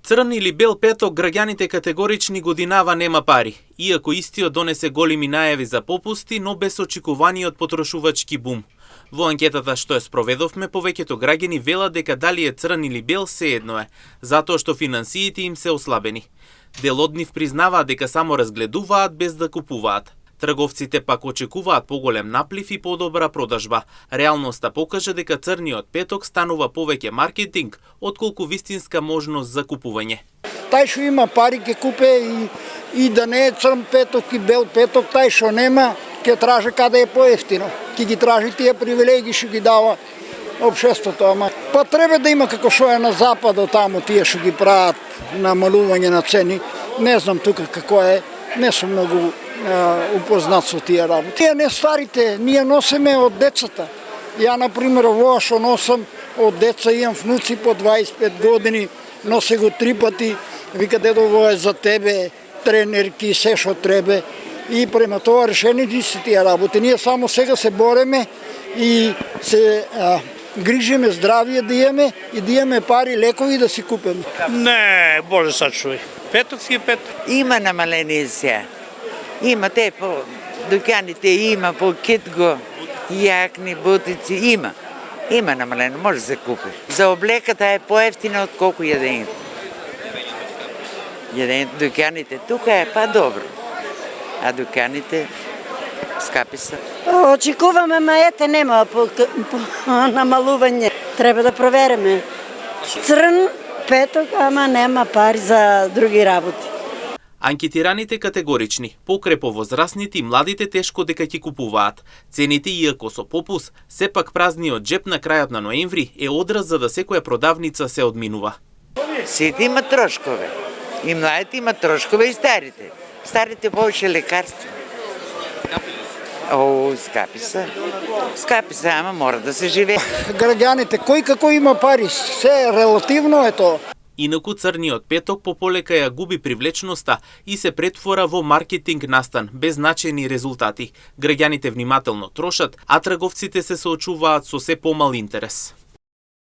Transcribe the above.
Црн или бел петок, граѓаните категорични годинава нема пари, иако истиот донесе големи најави за попусти, но без очекуваниот потрошувачки бум. Во анкетата што ја спроведовме, повеќето граѓани велат дека дали е црн или бел сеедно е, затоа што финансиите им се ослабени. Дел од нив признаваат дека само разгледуваат без да купуваат. Трговците пак очекуваат поголем наплив и подобра продажба. Реалноста покажа дека црниот петок станува повеќе маркетинг, отколку вистинска можност за купување. Тај што има пари ќе купе и да не е црн петок и бел петок, тај што нема ќе тражи каде е поевтино. Ќе ги тражи тие привилегии што ги дава општеството, ама па треба да има како што е на западот таму тие што ги прават намалување на цени. Не знам тука како е, не сум многу упознат со тие работи. Тие не старите, ние носиме од децата. Ја, например, ова што носам од деца, имам внуци по 25 години, носи го 3 пати, вика дедо, ова е за тебе, тренерки, се што треба. И према тоа решени се тие работи. Ние само сега се бореме и се грижиме здравие да имаме и да имаме пари, лекови да си купиме. Не, Боже сачувај. Петок си е петок. Има намаление сега. Има те по дуќаните, има по Kitgo, јакни, бутици, има. Има намалено, може да се купи. За облеката е поевтина од колку јадењето. Јадењето, дуќаните, тука е па добро. А дуќаните скапи се. Очекуваме, ма ете нема по намалување. Треба да провериме. Црн петок, ама нема пари за други работи. Анкетираните категорични, покрај повозрасните и младите тешко дека ќе купуваат. Цените, иако со попус, сепак празниот джеп на крајот на ноември е одраз за да секоја продавница се одминува. Сите имат трошкове. И младите имат трошкове и старите. Старите повеќе лекарства. О, скапи се. Скапи се, ама мора да се живее. Граѓаните, кој како има пари, се релативно е тоа. Инаку црниот петок пополека ја губи привлечноста и се претвора во маркетинг настан, без значајни резултати. Граѓаните внимателно трошат, а трговците се соочуваат со се помал интерес.